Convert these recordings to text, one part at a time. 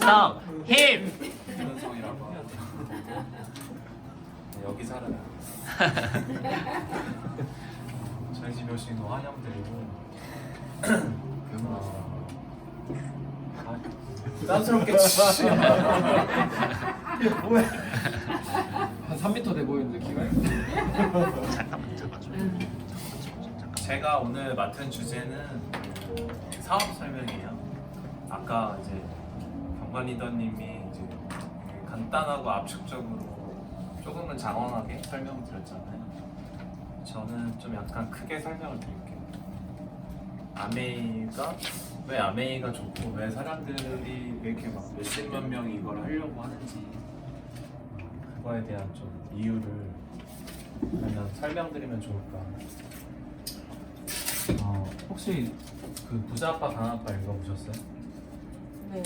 성, 힘! 김은성이라고 하고 여기 살아요. 저희 집 오신 거 환영드리고 부담스럽게 치시. 뭐야? 한 3m 돼 보이는데 키가? 잠깐만. 제가 오늘 맡은 주제는 사업 설명이에요. 아까 이제 경관 리더님이 이제 간단하고 압축적으로 조금은 장황하게 설명드렸잖아요. 저는 좀 약간 크게 설명을 드릴게요. 아메이가 왜 아메이가 좋고 왜 사람들이 왜 이렇게 막 몇십만 명이 이걸 하려고 하는지 그거에 대한 좀 이유를 그러면 설명드리면 좋을까. 혹시 그 부자 아빠 강한 아빠 읽어보셨어요? 네.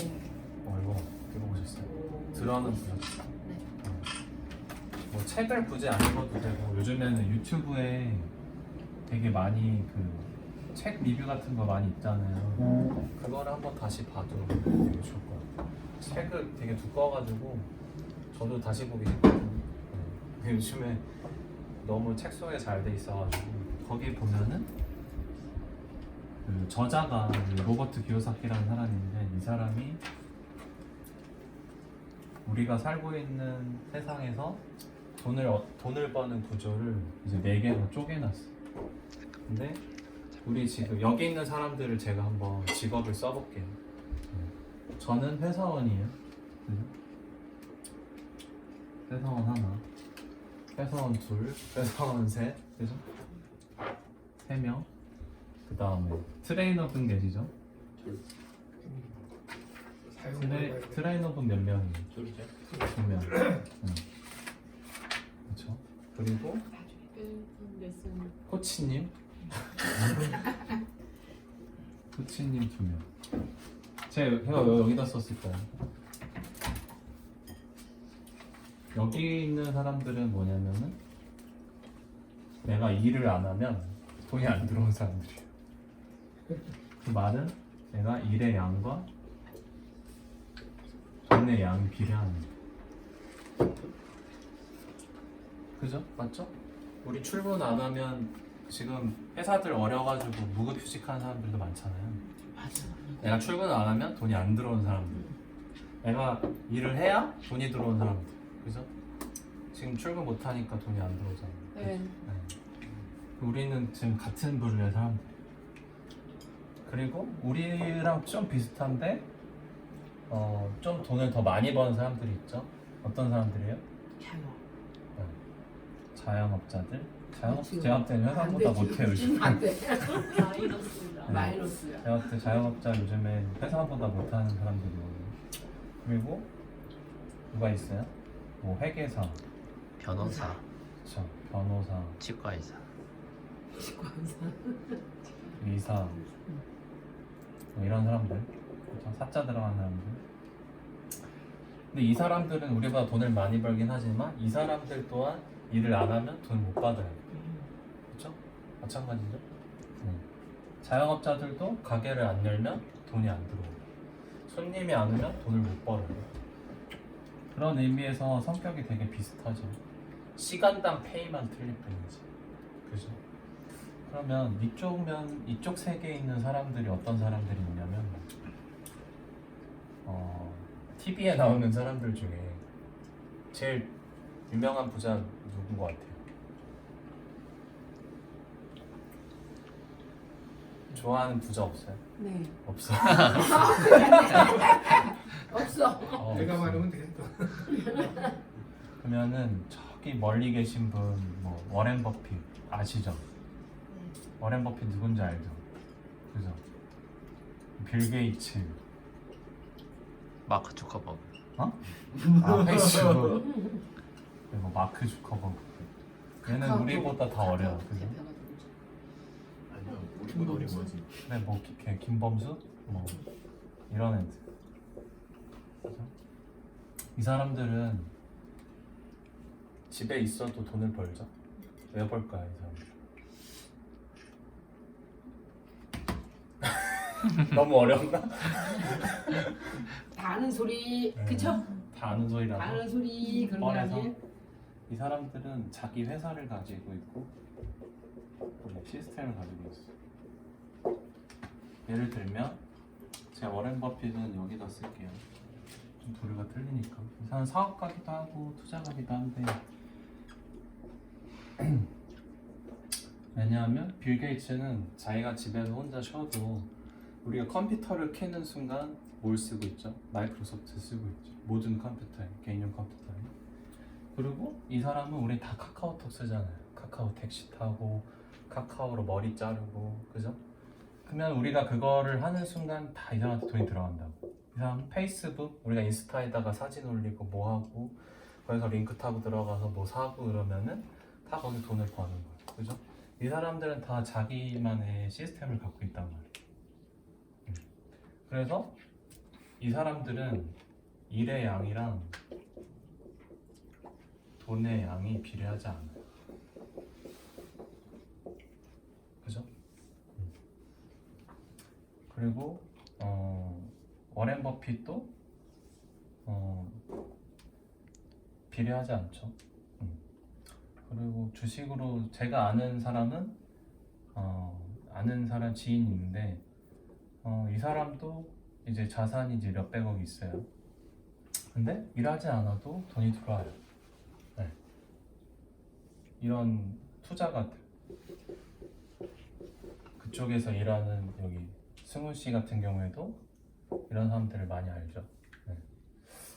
읽어보셨어요? 들어는 보셨어요? 뭐 책을 굳이 안 읽어도 되고 요즘에는 유튜브에 되게 많이 그 책 리뷰 같은 거 많이 있잖아요. 그거를 한번 다시 봐도 되게 좋을 것 같아요. 책을 되게 두꺼워가지고 저도 다시 보기 싫거든요. 요즘에 너무 책 소개 잘 돼 있어가지고 거기 보면은 그 저자가 로버트 기요사키라는 사람인데 이 사람이 우리가 살고 있는 세상에서 돈을 버는 구조를 이제 4개로 쪼개놨어. 근데 우리 지금 여기 있는 사람들을 제가 한번 직업을 써볼게요. 저는 회사원이에요. 회사원 하나, 회사원 둘, 회사원 셋, 그죠? 3명. 그 다음에 트레이너분 계시죠? 트레이너분 몇 명이에요? 둘이죠. 2명. 그렇죠. 그리고 코치님. 코치님 2명. 제가 여기다 썼을까요? 여기 있는 사람들은 뭐냐면은 내가 일을 안 하면 돈이 안 들어온 사람들이에요. 그 말은 내가 일의 양과 돈의 양이 비례하는 거예요. 그죠? 맞죠? 우리 출근 안 하면 지금 회사들 어려가지고 무급휴직하는 사람들도 많잖아요. 맞아. 내가 출근을 안 하면 돈이 안 들어오는 사람들, 내가 일을 해야 돈이 들어오는 사람들, 그죠? 지금 출근 못 하니까 돈이 안 들어오잖아요. 네. 우리는 지금 같은 부류의 사람들. 그리고 우리랑 좀 비슷한데 좀 돈을 더 많이 버는 사람들이 있죠. 어떤 사람들이에요? 자영업자들. 제가 볼 때는 회사보다 못해요 요즘. 안 돼. 마이너스야. 마이너스야. 제가 볼 때 자영업자 요즘에 회사보다 못하는 사람들이거든요. 그리고 누가 있어요? 뭐 회계사, 변호사, 그쵸? 변호사, 치과의사. 의사, 뭐 이런 사람들, 그쵸? 사자 들어가는 사람들. 근데 이 사람들은 우리보다 돈을 많이 벌긴 하지만 이 사람들 또한 일을 안 하면 돈을 못 받아요. 그렇죠? 마찬가지죠. 자영업자들도 가게를 안 열면 돈이 안 들어오고 손님이 안 오면 돈을 못 벌어요. 그런 의미에서 성격이 되게 비슷하죠. 시간당 페이만 틀릴 뿐이지. 그죠? 그러면 이쪽 세계에 있는 사람들이 어떤 사람들이 있냐면 TV에 나오는 사람들 중에 제일 유명한 부자 누군 것 같아요? 좋아하는 부자 없어요? 네. 없어. 없어. 내가 말하면 되겠다. 그러면은 저기 멀리 계신 분, 뭐 워렌 버핏 아시죠? 워렌 버핏 누군지 알죠? 그죠? 빌 게이츠, 마크 주커버그. 페이스북, 그리고 마크 주커버그. 얘는 우리보다 다 어려요, 그죠? 우리보다 어린 거지. 근데 뭐 김범수, 뭐 이런 애들. 그죠? 이 사람들은 집에 있어도 돈을 벌죠. 왜 벌까요, 이 사람들? 너무 어려운가? 다 아는 소리, 네. 그쵸? 다 아는 다 소리라서 아는 소리 그런 거 뻔해서. 아니에요? 이 사람들은 자기 회사를 가지고 있고 시스템을 가지고 있어. 예를 들면 제가 워렌 버핏은 여기다 쓸게요. 좀 부류가 틀리니까. 이 사람 사업가기도 하고 투자가기도 한데 왜냐하면 빌 게이츠는 자기가 집에서 혼자 쉬어도 우리가 컴퓨터를 켜는 순간 뭘 쓰고 있죠? 마이크로소프트 쓰고 있죠. 모든 컴퓨터에, 개인용 컴퓨터에. 그리고 이 사람은 우리 다 카카오톡 쓰잖아요. 카카오 택시 타고 카카오로 머리 자르고, 그죠? 그러면 우리가 그거를 하는 순간 다 이 사람한테 돈이 들어간다고. 이 사람 페이스북, 우리가 인스타에다가 사진 올리고 뭐 하고 거기서 링크 타고 들어가서 뭐 사고 그러면은 다 거기 돈을 버는 거예요. 그죠? 이 사람들은 다 자기만의 시스템을 갖고 있단 말이에요. 그래서 이 사람들은 일의 양이랑 돈의 양이 비례하지 않아요. 그죠? 그리고 워렌 버핏도 비례하지 않죠. 그리고 주식으로 제가 아는 사람은 아는 사람 지인이 있는데 이 사람도 이제 자산이 이제 몇백억이 있어요. 근데 일하지 않아도 돈이 들어와요. 네. 이런 투자가들 그쪽에서 일하는 여기 승훈 씨 같은 경우에도 이런 사람들을 많이 알죠. 네.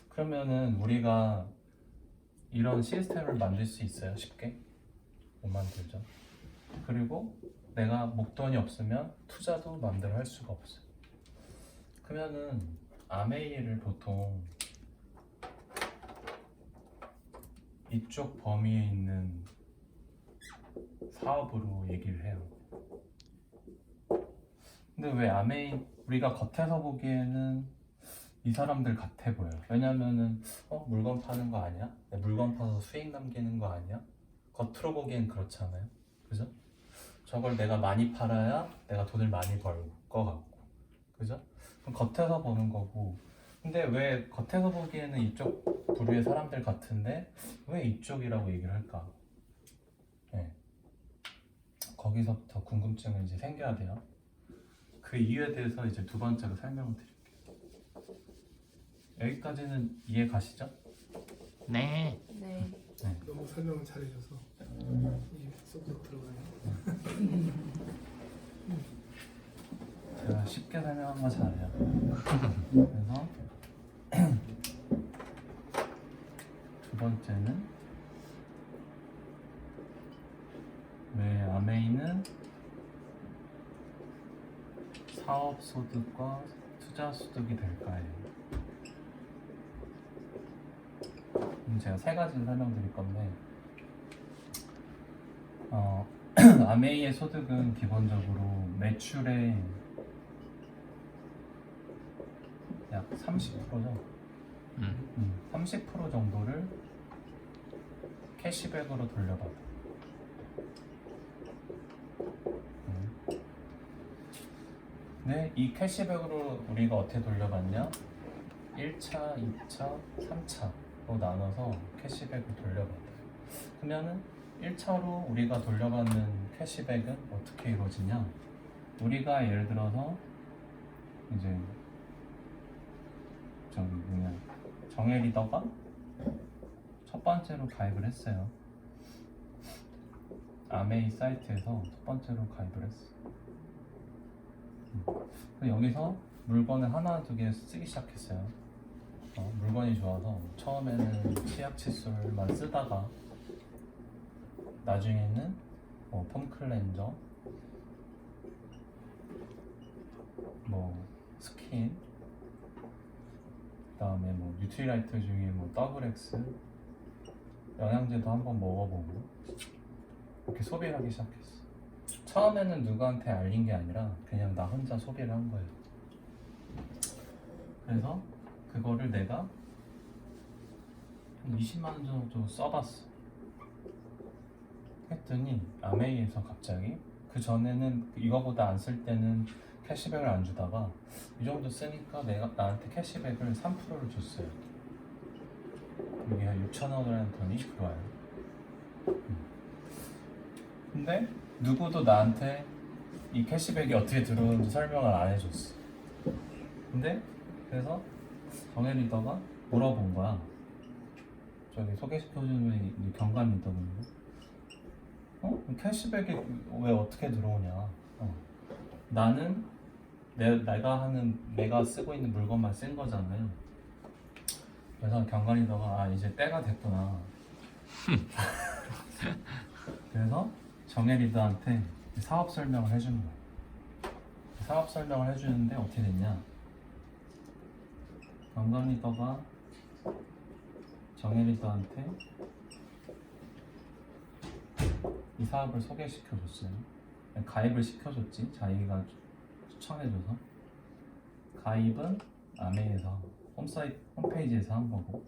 그러면은 우리가 이런 시스템을 만들 수 있어요? 쉽게? 못 만들죠. 그리고 내가 목돈이 없으면 투자도 마음대로 할 수가 없어요. 그러면은 아메이를 보통 이쪽 범위에 있는 사업으로 얘기를 해요. 근데 왜 아메이 우리가 겉에서 보기에는 이 사람들 같아 보여요. 왜냐면은 물건 파는 거 아니야? 물건 파서 수익 남기는 거 아니야? 겉으로 보기엔 그렇잖아요. 그죠? 저걸 내가 많이 팔아야 내가 돈을 많이 벌 거 같고, 그죠? 그럼 겉에서 보는 거고. 근데 왜 겉에서 보기에는 이쪽 부류의 사람들 같은데 왜 이쪽이라고 얘기를 할까? 네. 거기서부터 궁금증은 이제 생겨야 돼요. 그 이유에 대해서 이제 두 번째로 설명을 드릴게요. 여기까지는 이해 가시죠? 네. 네. 너무 설명을 잘해줘서 이게 쏙쏙 들어가네요. 제가 쉽게 설명한 거 잘해요. 그래서 두 번째는 왜 아메이는 사업 소득과 투자 소득이 될까요? 제가 세 가지를 설명드릴 건데 아메이의 소득은 기본적으로 매출의 약 30%죠. 30% 정도를 캐시백으로 돌려받아. 네, 이 캐시백으로 우리가 어떻게 돌려받냐? 1차, 2차, 3차로 나눠서 캐시백을 돌려받아요. 그러면은 1차로 우리가 돌려받는 캐시백은 어떻게 이루어지냐? 우리가 예를 들어서 이제 정혜 리더가 첫 번째로 가입을 했어요. 아메이 사이트에서 첫 번째로 가입을 했어. 여기서 물건을 하나 두 개 쓰기 시작했어요. 물건이 좋아서 처음에는 치약 칫솔만 쓰다가 나중에는 폼 클렌저, 스킨, 그다음에 뉴트리라이트 중에 더블 X 영양제도 한번 먹어보고 이렇게 소비를 하기 시작했어. 처음에는 누구한테 알린 게 아니라 그냥 나 혼자 소비를 한 거예요. 그래서 그거를 내가 한 20만 원 정도 써봤어. 했더니 아메이에서 갑자기 그 전에는 이거보다 안 쓸 때는 캐시백을 안 주다가 이 정도 쓰니까 내가 나한테 캐시백을 3%를 줬어요. 이게 한 6,000원이라는 돈이 들어와요. 근데 누구도 나한테 이 캐시백이 어떻게 들어오는지 설명을 안 해줬어. 근데 그래서 정혜 리더가 물어본 거야. 저기 소개시켜주는 경감 리더분인데 캐시백이 왜 어떻게 들어오냐. 나는 내가 쓰고 있는 물건만 쓴 거잖아요. 그래서 경감 리더가 이제 때가 됐구나. 그래서 정혜 리더한테 사업 설명을 해주는 거야. 사업 설명을 해주는데 어떻게 됐냐. 경감 리더가 정혜 리더한테 이 사업을 소개시켜줬어요. 가입을 시켜줬지. 자기가 추천해줘서. 가입은 아메에서 홈페이지에서 한 거고.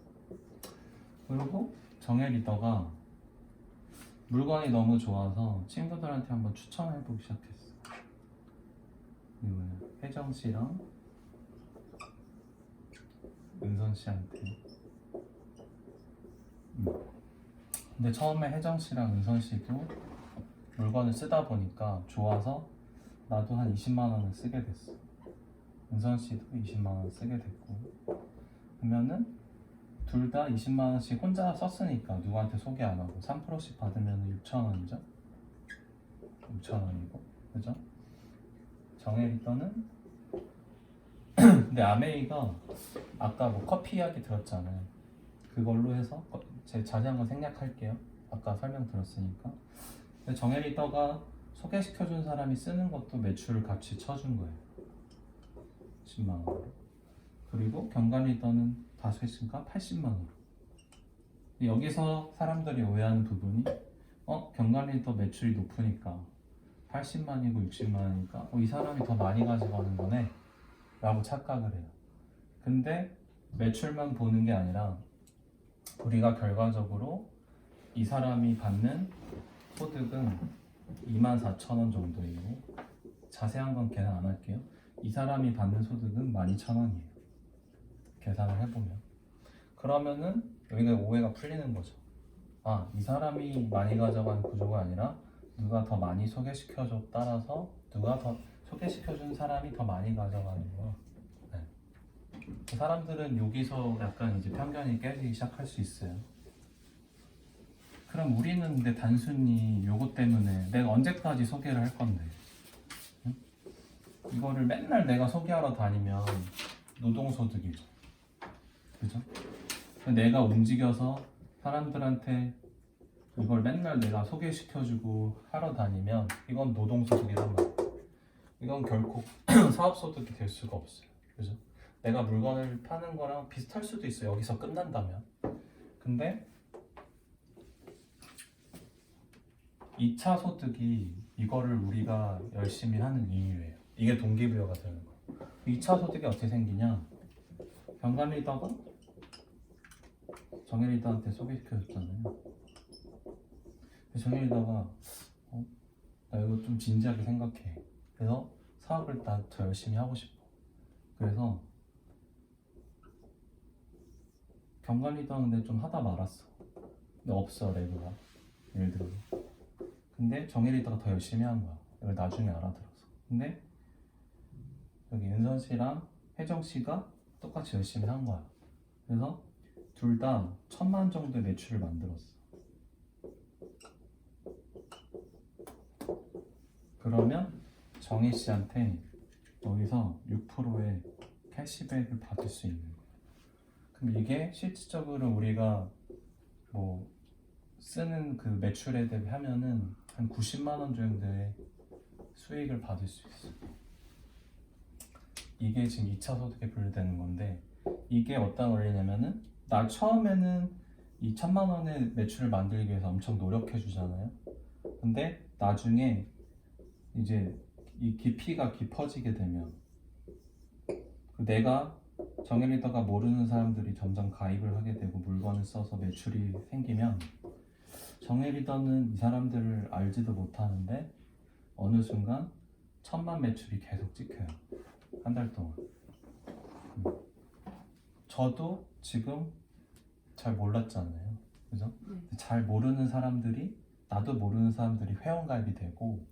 그리고 정혜 리더가 물건이 너무 좋아서 친구들한테 한번 추천해보기 시작했어. 이거는 혜정 씨랑 은선 씨한테. 근데 처음에 혜정 씨랑 은선 씨도 물건을 쓰다 보니까 좋아서 나도 한 20만 원을 쓰게 됐어. 은선 씨도 20만 원 쓰게 됐고. 그러면은 둘 다 20만 원씩 혼자 썼으니까 누구한테 소개 안 하고 3%씩 받으면 6,000원이죠. 6,000원이고, 그죠? 정혜 리더는 근데 아메이가 아까 뭐 커피 이야기 들었잖아요. 그걸로 해서 제 자세한 건 생략할게요. 아까 설명 들었으니까. 근데 정혜 리더가 소개시켜준 사람이 쓰는 것도 매출을 같이 쳐준 거예요. 10만 원으로. 그리고 경감 리더는 다시 했으니까 80만 원. 여기서 사람들이 오해하는 부분이 경감 리더 매출이 높으니까 80만이고 60만이니까 이 사람이 더 많이 가져가는 거네 라고 착각을 해요. 근데 매출만 보는 게 아니라 우리가 결과적으로 이 사람이 받는 소득은 24,000원 정도이고, 자세한 건 계산 안 할게요. 이 사람이 받는 소득은 12,000원이에요. 계산을 해보면. 그러면은 여기가 오해가 풀리는 거죠. 이 사람이 많이 가져가는 구조가 아니라 누가 더 많이 소개시켜줘 따라서 누가 더 소개시켜준 사람이 더 많이 가져가는 거. 네. 그 사람들은 여기서 약간 이제 편견이 깨지기 시작할 수 있어요. 그럼 우리는 근데 단순히 요거 때문에 내가 언제까지 소개를 할 건데, 응? 이거를 맨날 내가 소개하러 다니면 노동소득이죠. 그죠? 내가 움직여서 사람들한테 이걸 맨날 내가 소개시켜주고 하러 다니면 이건 노동소득이란 말이에요. 이건 결코 사업소득이 될 수가 없어요. 그죠? 내가 물건을 파는 거랑 비슷할 수도 있어요. 여기서 끝난다면. 근데 2차 소득이 이거를 우리가 열심히 하는 이유예요. 이게 동기부여가 되는 거예요. 2차 소득이 어떻게 생기냐? 경감 리더가 정혜 리더한테 소개시켜줬잖아요. 정혜 리더가 나 이거 좀 진지하게 생각해. 그래서 사업을 나 더 열심히 하고 싶어. 그래서 경감 리더는 근데 좀 하다 말았어. 근데 없어 레그가. 예를 들어서. 근데 정혜 리더가 더 열심히 한 거야. 이걸 나중에 알아들어서. 근데 여기 은선 씨랑 혜정 씨가 똑같이 열심히 한 거야. 그래서 둘 다 1,000만 정도의 매출을 만들었어. 그러면 정혜 씨한테 여기서 6%의 캐시백을 받을 수 있는 거야. 그럼 이게 실질적으로 우리가 뭐 쓰는 그 매출에 대비하면은 한 90만 원 정도의 수익을 받을 수 있어요. 이게 지금 2차 소득에 분류되는 건데, 이게 어떤 원리냐면은 나 처음에는 이 1,000만 원의 매출을 만들기 위해서 엄청 노력해 주잖아요. 근데 나중에 이제 이 깊이가 깊어지게 되면 내가 정혜 리더가 모르는 사람들이 점점 가입을 하게 되고 물건을 써서 매출이 생기면 정혜 리더는 이 사람들을 알지도 못하는데 어느 순간 1000만 매출이 계속 찍혀요. 한 달 동안. 저도 지금 잘 몰랐잖아요. 그죠? 잘 모르는 사람들이, 나도 모르는 사람들이 회원가입이 되고,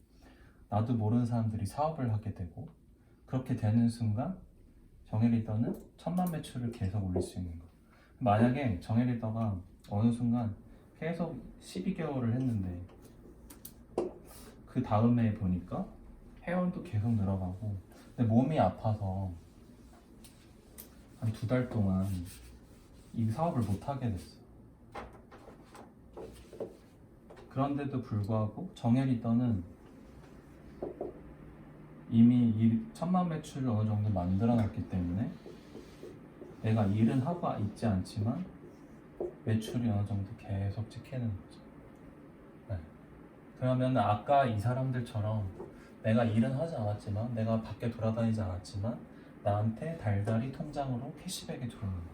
나도 모르는 사람들이 사업을 하게 되고, 그렇게 되는 순간 정혜 리더는 1000만 매출을 계속 올릴 수 있는 거예요. 만약에 정혜 리더가 어느 순간 계속 12개월을 했는데 그 다음에 보니까 회원도 계속 늘어가고, 근데 몸이 아파서 한 2달 동안 이 사업을 못 하게 됐어요. 그런데도 불구하고 정혜 리더는 이미 1000만 매출을 어느 정도 만들어 놨기 때문에 내가 일은 하고 있지 않지만 매출이 어느 정도 계속 찍히는 거죠. 네. 그러면 아까 이 사람들처럼 내가 일은 하지 않았지만, 내가 밖에 돌아다니지 않았지만 나한테 달달이 통장으로 캐시백이 들어오는 거예요.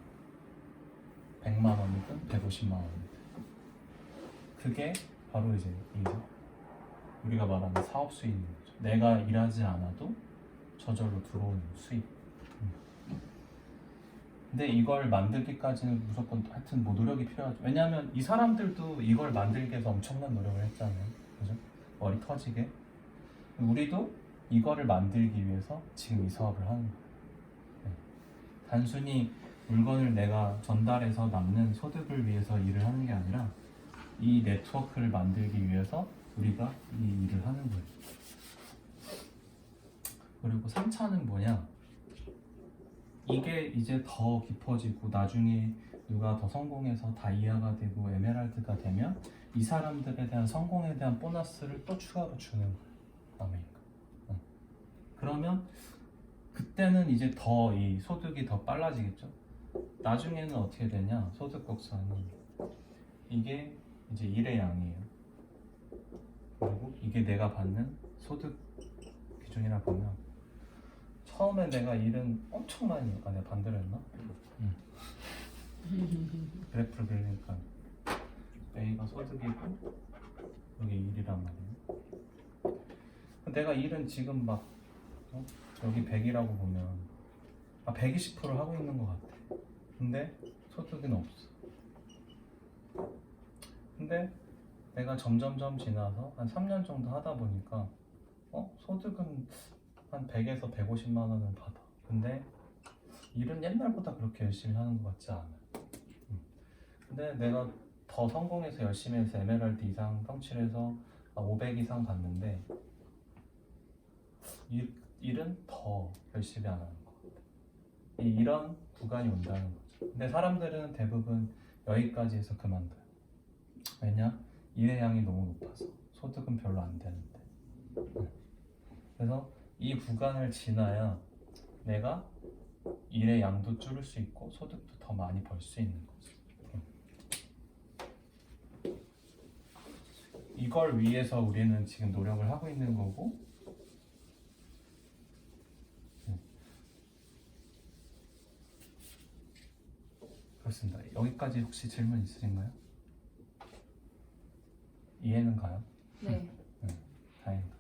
100만 원이든 150만 원이든. 그게 바로 이제 우리가 말하는 사업 수익인 거죠. 내가 일하지 않아도 저절로 들어오는 수익. 근데 이걸 만들기까지는 무조건 하여튼 뭐 노력이 필요하죠. 왜냐하면 이 사람들도 이걸 만들기 위해서 엄청난 노력을 했잖아요. 그죠? 머리 터지게. 우리도 이거를 만들기 위해서 지금 이 사업을 하는 거예요. 네. 단순히 물건을 내가 전달해서 남는 소득을 위해서 일을 하는 게 아니라 이 네트워크를 만들기 위해서 우리가 이 일을 하는 거예요. 그리고 3차는 뭐냐? 이게 이제 더 깊어지고 나중에 누가 더 성공해서 다이아가 되고 에메랄드가 되면 이 사람들에 대한 성공에 대한 보너스를 또 추가로 주는 거예요. 아메리카. 그러면 그때는 이제 더 이 소득이 더 빨라지겠죠. 나중에는 어떻게 되냐? 소득 곡선이 이게 이제 1의 양이에요. 그리고 이게 내가 받는 소득 기준이라 보면 처음에 내가 일은 엄청 많이, 내가 반대로 했나? 그래프를 그리니까 A가 소득이고 여기 일이란 말이에요. 내가 일은 지금 막 여기 100이라고 보면 120% 하고 있는 것 같아. 근데 소득은 없어. 근데 내가 점점점 지나서 한 3년 정도 하다 보니까 소득은 한 100에서 150만 원은 받아. 근데 일은 옛날보다 그렇게 열심히 하는 것 같지 않아. 근데 내가 더 성공해서 열심히 해서 에메랄드 이상 성취해서 500 이상 받는데 일은 더 열심히 안 하는 것 같아. 이런 구간이 온다는 거죠. 근데 사람들은 대부분 여기까지 해서 그만둬요. 왜냐? 일의 양이 너무 높아서 소득은 별로 안 되는데. 그래서 이 구간을 지나야 내가 일의 양도 줄일 수 있고 소득도 더 많이 벌 수 있는 거죠. 이걸 위해서 우리는 지금 노력을 하고 있는 거고, 그렇습니다. 여기까지 혹시 질문 있으신가요? 이해는 가요? 네. 다행이다.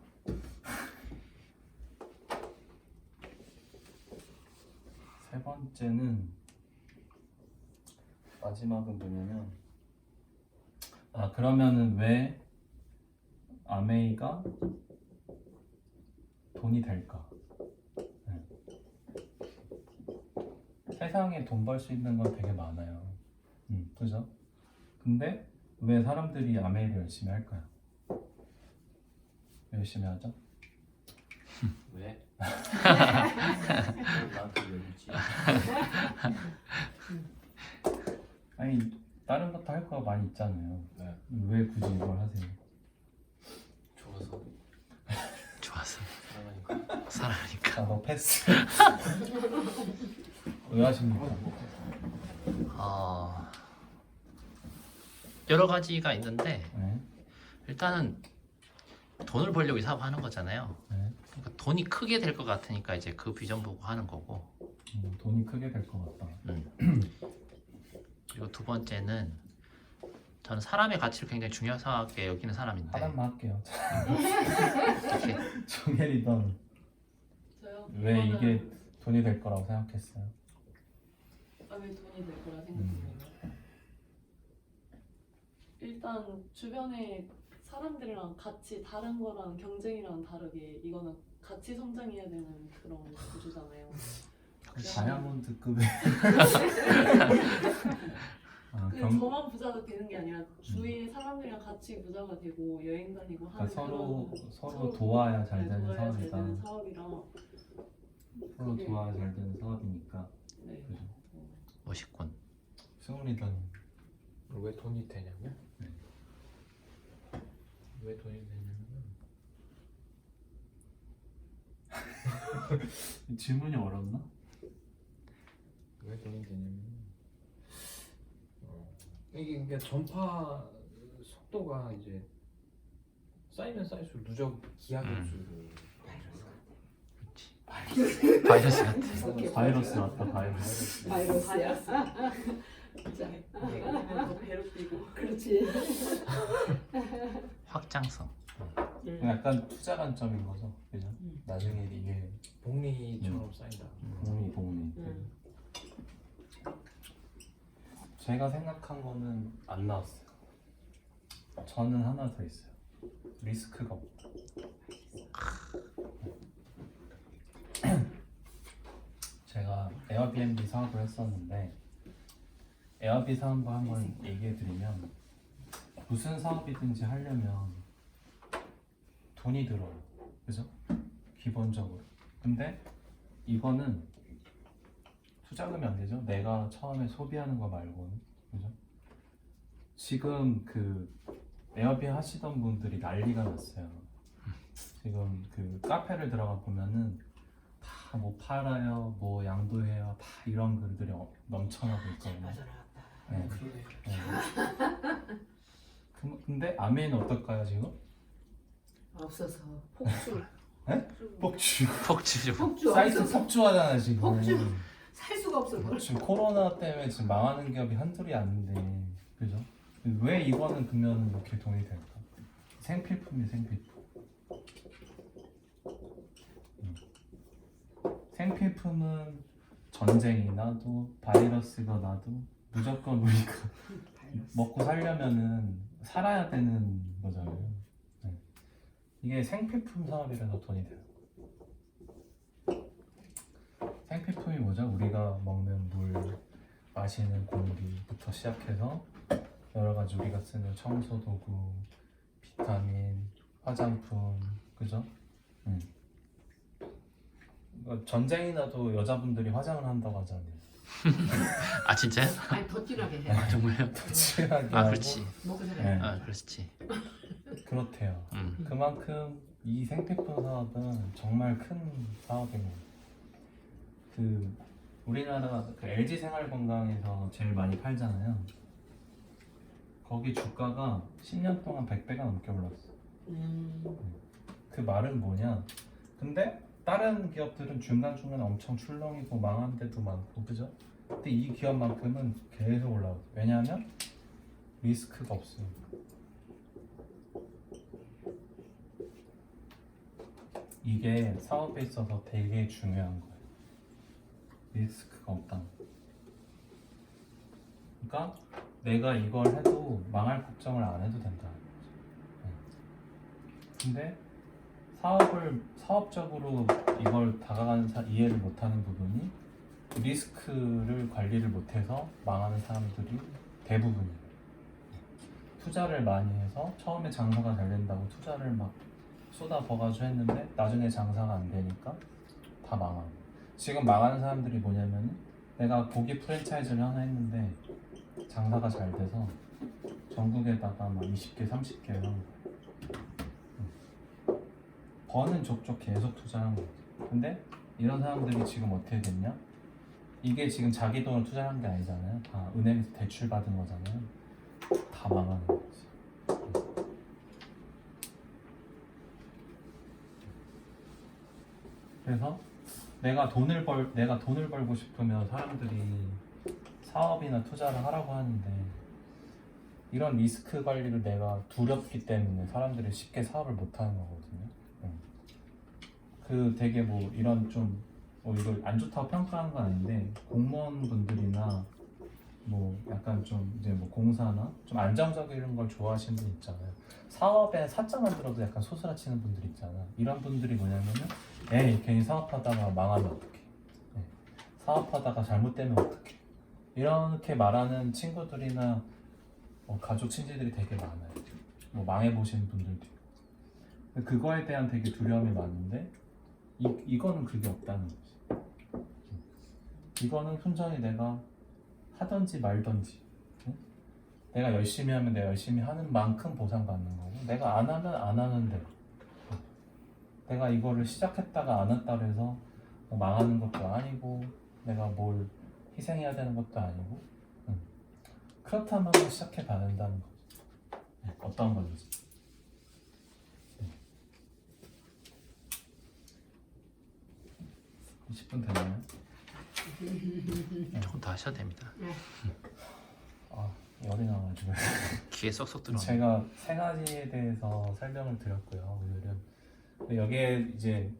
세 번째는 마지막은 뭐냐면 그러면은 왜 아메이가 돈이 될까? 세상에 돈 벌 수 있는 건 되게 많아요. 그죠? 근데 왜 사람들이 아메이를 열심히 할까요? 왜 열심히 하죠? 왜? 나한테 왜 묻지? 아니 다른 것도 할 거가 많이 있잖아요. 네. 왜 굳이 이걸 하세요? 좋아서 좋았어. 사랑하니까. 사랑하니까. 너 패스. 왜 하십니까? 여러 가지가 있는데 네. 일단은 돈을 벌려고 이 사업 하는 거잖아요. 네. 그러니까 돈이 크게 될 것 같으니까 이제 그 비전 보고 하는 거고. 돈이 크게 될 것 같다. 그리고 두 번째는 저는 사람의 가치를 굉장히 중요하게 여기는 사람인데. 하나만 할게요. 이렇게 정혜 리더는 왜 이거는- 이게 돈이 될 거라고 생각했어요? 왜 돈이 될 거라 생각해요? 일단 주변에 사람들이랑 같이 다른 거랑 경쟁이랑 다르게 이거는 같이 성장해야 되는 그런 구조잖아요. 다이아몬드급의 저만 부자가 되는 게 아니라 주위의 사람들이랑 같이 부자가 되고 여행 다니고 하는 그러니까 서로 도와야 잘 되는 도와야 잘 사업이다. 되는 사업이라 서로 그게- 도와야 잘 되는 사업이니까. 네. 그죠? 멋있군. 승훈이던 왜 돈이 되냐면? 네. 왜 돈이 되냐면 질문이 어렵나? 왜 돈이 되냐면 이게 그러니까 전파 속도가 이제 쌓이면 쌓일수록 누적 기하급수로 바이러스 같아. 바이러스 같다 바이러스. 바이러스야. 진짜 더 괴롭히고 그렇지. 확장성. 약간 투자 관점인 거죠, 그죠? 음. 나중에 이게 복리처럼 쌓인다. 복리. 제가 생각한 거는 안 나왔어요. 저는 하나 더 있어요. 리스크가 없다. 제가 에어비앤비 사업을 했었는데 에어비 사업을 한번 얘기해드리면 무슨 사업이든지 하려면 돈이 들어요, 그죠? 기본적으로. 근데 이거는 투자금이 안 되죠. 내가 처음에 소비하는 거 말고는, 그죠? 지금 그 에어비 하시던 분들이 난리가 났어요. 지금 그 카페를 들어가 보면은 다 뭐 팔아요, 뭐 양도해요, 다 이런 글들이 넘쳐나고 있거든요. 네. 네. 근데 아메이는 어떨까요 지금? 없어서 폭주. 폭주. 폭주죠. 폭주. 사이트 없어서 폭주하잖아 지금. 폭주. 살 수가 없어. 지금 코로나 때문에 지금 망하는 기업이 한둘이 아닌데, 그죠? 왜 이거는 그러면 이렇게 돈이 될까? 생필품이 생필품. 생필품은 전쟁이 나도 바이러스가 나도 무조건 우리가 먹고 살려면은 살아야 되는 거잖아요. 네. 이게 생필품 사업이라서 돈이 돼요. 생필품이 뭐죠? 우리가 먹는 물, 마시는 공기부터 시작해서 여러 가지 우리가 쓰는 청소 도구, 비타민, 화장품, 그죠? 전쟁이 나도 여자분들이 화장을 한다고 하잖아요. 아 진짜요? 아니 더 진하게 해. 아 정말요? 칠하게 아 하고. 그렇지. 먹고 살아. 네. 아 그렇지. 그렇대요. 그만큼 이 생필품 사업은 정말 큰 사업입니다. 그 우리나라 그 LG 생활건강에서 제일 많이 팔잖아요. 거기 주가가 10년 동안 100배가 넘게 올랐어. 그 말은 뭐냐? 근데 다른 기업들은 중간중간에 엄청 출렁이고 망한 데도 많고, 그죠? 근데 이 기업만큼은 계속 올라가요. 왜냐하면 리스크가 없어요. 이게 사업에 있어서 되게 중요한 거예요. 리스크가 없다는 거. 그러니까 내가 이걸 해도 망할 걱정을 안 해도 된다는 거죠. 근데 사업적으로 이걸 다가가는 이해를 못하는 부분이 리스크를 관리를 못해서 망하는 사람들이 대부분이에요. 투자를 많이 해서 처음에 장사가 잘 된다고 투자를 막 쏟아부어가지고 했는데 나중에 장사가 안 되니까 다 망하고. 지금 망하는 사람들이 뭐냐면 내가 고기 프랜차이즈를 하나 했는데 장사가 잘 돼서 전국에다가 막 20개, 30개를 한 거예요. 버는 족족 계속 투자한 거죠. 근데 이런 사람들이 지금 어떻게 됐냐? 이게 지금 자기 돈을 투자한 게 아니잖아요. 다 은행에서 대출 받은 거잖아요. 다 망하는 거지. 그래서 내가 돈을 벌고 싶으면 사람들이 사업이나 투자를 하라고 하는데 이런 리스크 관리를 내가 두렵기 때문에 사람들이 쉽게 사업을 못 하는 거거든요. 그 되게 뭐 이런 좀 이걸 안 좋다고 평가하는 건 아닌데 공무원분들이나 뭐 약간 좀 이제 뭐 공사나 좀 안정적인 걸 좋아하시는 분 있잖아요. 사업에 사자만 들어도 약간 소스라치는 분들 있잖아. 이런 분들이 뭐냐면은 에이 괜히 사업하다가 망하면 어떡해, 사업하다가 잘못되면 어떡해, 이렇게 말하는 친구들이나 가족 친지들이 되게 많아요. 뭐 망해보신 분들도 있고. 그거에 대한 되게 두려움이 많은데 이거는 그게 없다는 거지. 이거는 순전히 내가 하든지 말든지, 응? 내가 열심히 하면 내가 열심히 하는 만큼 보상받는 거고, 내가 안 하면 안 하는 대로, 내가 이거를 시작했다가 안 했다고 해서 뭐 망하는 것도 아니고 내가 뭘 희생해야 되는 것도 아니고, 응. 그렇다면 시작해 봐야 된다는 거지. 어떤 건지. 10분 됐나요? 조금 더 하셔도 됩니다. 아, 열이 나가지고. 귀에 쏙쏙 들어. 제가 세 가지에 대해서 설명을 드렸고요, 오늘은. 근데 여기에 이제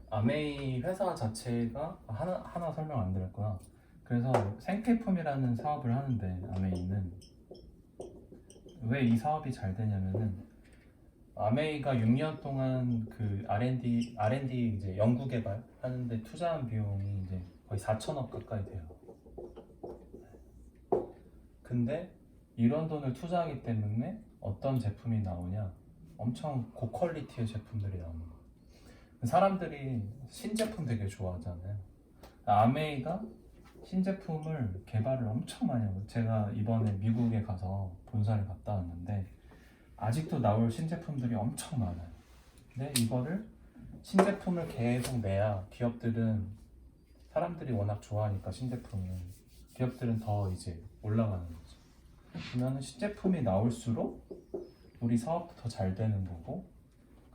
아메이 회사 자체가 하나 설명 안 드렸구나. 그래서 생필품이라는 사업을 하는데, 아메이는 왜 이 사업이 잘 되냐면은 아메이가 6년 동안 그 R&D 이제 연구 개발 하는데 투자한 비용이 이제 거의 4천억 가까이 돼요. 근데 이런 돈을 투자하기 때문에 어떤 제품이 나오냐? 엄청 고퀄리티의 제품들이 나오는 거예요. 사람들이 신제품 되게 좋아하잖아요. 아메이가 신제품을 개발을 엄청 많이 하고, 제가 이번에 미국에 가서 본사를 갔다 왔는데 아직도 나올 신제품들이 엄청 많아요. 근데 이거를 신제품을 계속 내야 기업들은, 사람들이 워낙 좋아하니까 신제품을, 기업들은 더 이제 올라가는 거죠. 그러면 신제품이 나올수록 우리 사업도 더 잘 되는 거고,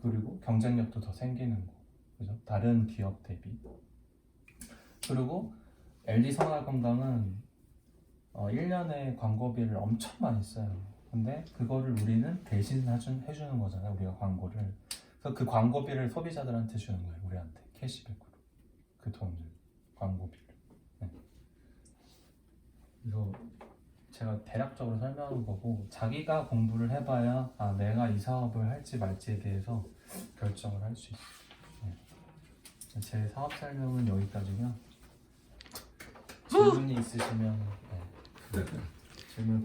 그리고 경쟁력도 더 생기는 거고, 그죠? 다른 기업 대비. 그리고 LG 산하건강은 1년에 광고비를 엄청 많이 써요. 근데 그거를 우리는 대신 해주는 거잖아요, 우리가 광고를. 그래서 그 광고비를 소비자들한테 주는 거예요, 우리한테 캐시백으로. 그 돈을, 광고비를. 네. 그래서 제가 대략적으로 설명한 거고, 자기가 공부를 해봐야 내가 이 사업을 할지 말지에 대해서 결정을 할 수 있어요. 네. 제 사업 설명은 여기까지고요. 질문이 있으시면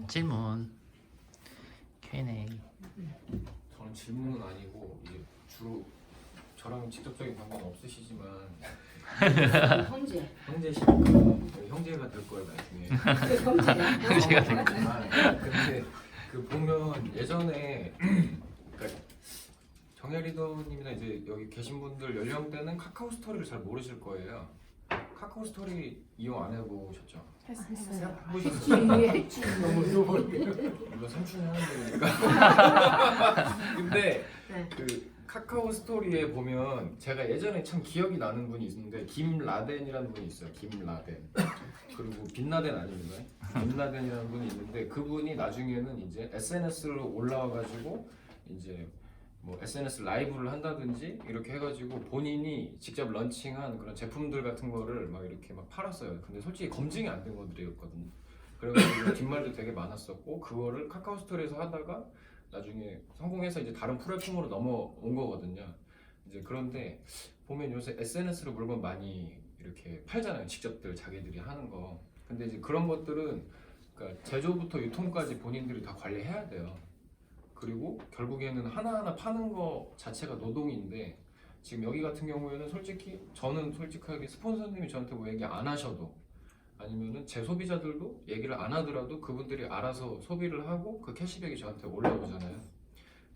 질문 Q&A. 저는 질문은 아니고 이제 주로 저랑 직접적인 관계는 없으시지만 형제. 형제시니까 형제가 될 거예요 나중에. 형제가 될 근데 그 보면 예전에 그러니까 정혜 리더님이나 이제 여기 계신 분들 연령대는 카카오 스토리를 잘 모르실 거예요. 카카오 스토리 이용 안 해보셨죠? 했어요. 해보셨어요? 너무 물론 삼촌이 하는 거니까. 근데 네. 그 카카오 스토리에 보면 제가 예전에 참 기억이 나는 분이 있는데 김라덴이라는 분이 있어요. 김라덴. 그리고 빈라덴 아닙니다. 김라덴이라는 분이 있는데 그분이 나중에는 이제 SNS로 올라와가지고 이제 뭐 SNS 라이브를 한다든지 이렇게 해가지고 본인이 직접 런칭한 그런 제품들 같은 거를 막 이렇게 막 팔았어요. 근데 솔직히 검증이 안 된 것들이었거든요. 그래가지고 뒷말도 되게 많았었고 그거를 카카오 스토리에서 하다가 나중에 성공해서 이제 다른 플랫폼으로 넘어온 거거든요. 이제 그런데 보면 요새 SNS로 물건 많이 이렇게 팔잖아요. 직접들 자기들이 하는 거. 근데 이제 그런 것들은 그러니까 제조부터 유통까지 본인들이 다 관리해야 돼요. 그리고 결국에는 하나하나 파는 거 자체가 노동인데 지금 여기 같은 경우에는 솔직히 저는 솔직하게 스폰서님이 저한테 뭐 얘기 안 하셔도 아니면은 제 소비자들도 얘기를 안 하더라도 그분들이 알아서 소비를 하고 그 캐시백이 저한테 올라오잖아요.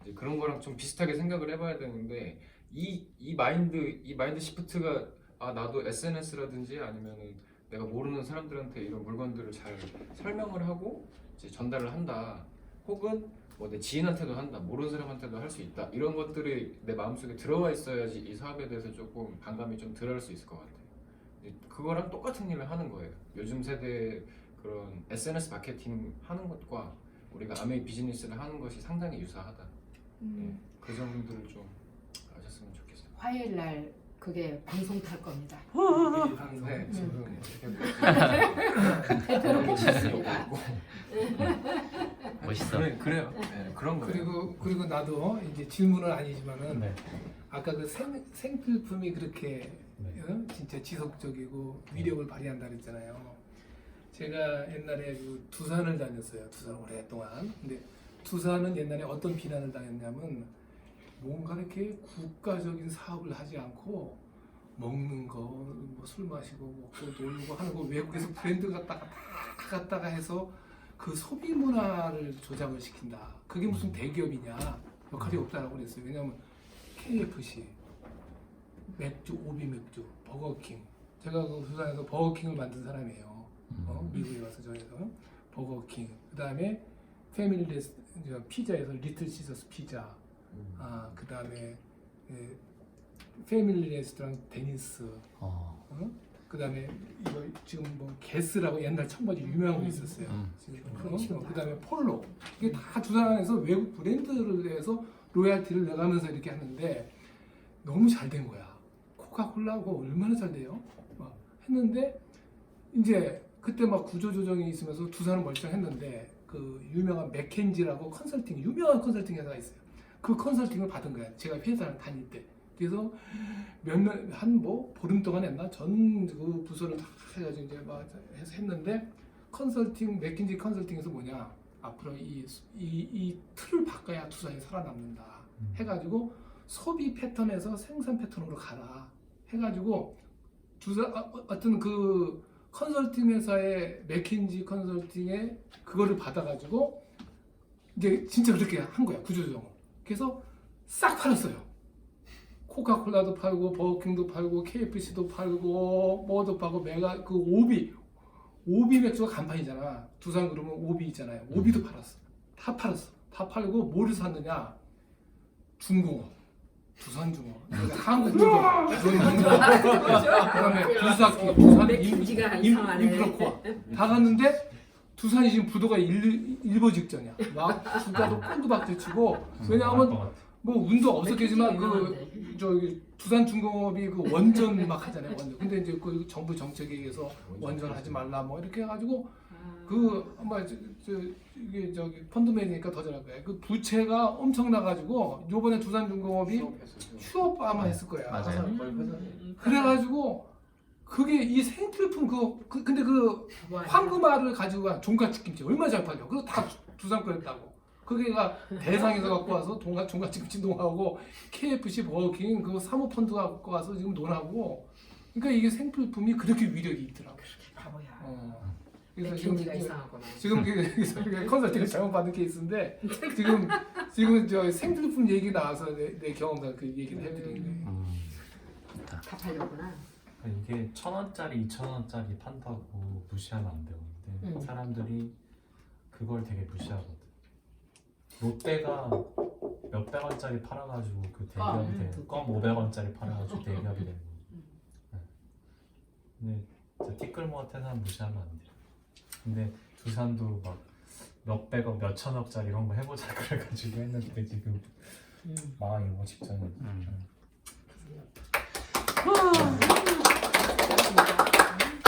이제 그런 거랑 좀 비슷하게 생각을 해봐야 되는데 이 마인드 시프트가 나도 SNS라든지 아니면은 내가 모르는 사람들한테 이런 물건들을 잘 설명을 하고 이제 전달을 한다. 혹은 뭐 내 지인한테도 한다, 모르는 사람한테도 할 수 있다. 이런 것들이 내 마음속에 들어와 있어야지 이 사업에 대해서 조금 반감이 좀 덜할 수 있을 것 같아요. 그거랑 똑같은 일을 하는 거예요. 요즘 세대 그런 SNS 마케팅 하는 것과 우리가 아메이 비즈니스를 하는 것이 상당히 유사하다. 그 점들을 좀 아셨으면 좋겠어요. 화요일 날 그게 방송 탈 겁니다. 미리 방송. 네, 지금 대표로 뽑혔습니다. 멋있어. 그래요. 네, 그런 거예요. 그리고 나도 이제 질문은 아니지만은 네. 아까 그 생필품이 그렇게 네. 진짜 지속적이고 위력을 발휘한다 그랬잖아요. 제가 옛날에 그 두산을 다녔어요. 두산 오랫동안. 근데 두산은 옛날에 어떤 비난을 당했냐면 뭔가 이렇게 국가적인 사업을 하지 않고 먹는 거, 뭐 술 마시고 먹고 놀고 하는 거 외국에서 브랜드 갖다가 해서 그 소비 문화를 조작을 시킨다. 그게 무슨 대기업이냐? 역할이 없다라고 그랬어요. 왜냐하면 KFC, 맥주, 오비 맥주, 버거킹. 제가 그 두산에서 버거킹을 만든 사람이에요. 미국에 와서 저에서 버거킹. 그다음에 패밀리 피자에서 리틀 시저스 피자. 그다음에 패밀리 레스토랑 데니스. 그다음에 이거 지금 뭐 게스라고 옛날 청바지 유명한 거 있었어요. 그다음에 폴로. 이게 다 두산에서 외국 브랜드를 내서 로얄티를 내가면서 이렇게 하는데 너무 잘 된 거야. 코카콜라하고 얼마나 잘 돼요? 막 했는데 이제 그때 막 구조조정이 있으면서 두산은 멀쩡했는데 그 유명한 맥켄지라고 유명한 컨설팅 회사가 있어요. 그 컨설팅을 받은 거야. 제가 회사를 다닐 때. 그래서 뭐 보름 동안 했나? 전 그 부서를 다 해가지고 이제 막 해서 했는데 맥킨지 컨설팅에서 뭐냐? 앞으로 이 틀을 바꿔야 두산이 살아남는다. 해가지고 소비 패턴에서 생산 패턴으로 가라. 해가지고 어떤 그 컨설팅 회사의 맥킨지 컨설팅에 그거를 받아가지고 이제 진짜 그렇게 한 거야. 구조조정을. 그래서 싹 팔았어요. 코카콜라도 팔고 버거킹도 팔고 KFC도 팔고 뭐도 팔고 메가 그 오비 맥주가 간판이잖아. 두산 그러면 오비 있잖아요. 오비도 팔았어. 다 팔았어. 다 팔고 뭐를 샀느냐? 중공업, 두산중공업, 한국중공업, 그다음에 부사키, 두산 인프로코아 다 갔는데 두산이 지금 부도가 일보 직전이야. 막 주가도 꼰두박질 치고 왜냐하면 뭐 운도 없었겠지만 그 저기 두산중공업이 그 원전 막 하잖아요. 원전. 근데 이제 그 정부 정책에 의해서 원전 하지 말라 뭐 이렇게 해가지고 그 아마 이게 저기 펀드 매니까 더 잘할 거야. 그 부채가 엄청나가지고 요번에 두산중공업이 휴업 아마 했을 거야. 맞아요. 그래가지고 그게 이 생필품 근데 그 황금알을 가지고 간 종갓집김치 얼마 잘 팔려. 그거 다 두산 거였다고. 그게가 대상에서 갖고 와서 종갓집김치 농하고 KFC 버거킹 그 사모펀드 갖고 와서 지금 논하고. 그러니까 이게 생필품이 그렇게 위력이 있더라고. 바보야. 그래서 맥킨지가 이상하구나. 지금 그 컨설팅을 잘못 받은 케이스인데 지금 저 생필품 얘기 나와서 내 경험상 그 얘기를 해드리는 거예요. 다 팔렸구나. 이게 1,000원짜리, 2,000원짜리 판다고 무시하면 안 돼요. 근데 사람들이 그걸 되게 무시하거든. 롯데가 몇백 원짜리 팔아가지고 그 대기업이 되는 껌 500원짜리 팔아가지고 대기업이 되는 거죠. 근데 진짜 티끌모아 태산 무시하면 안 돼요. 근데 두산도 막 몇백억, 몇천억짜리 이런 거 해보자 그래가지고 했는데 지금 망하기 직전이에요.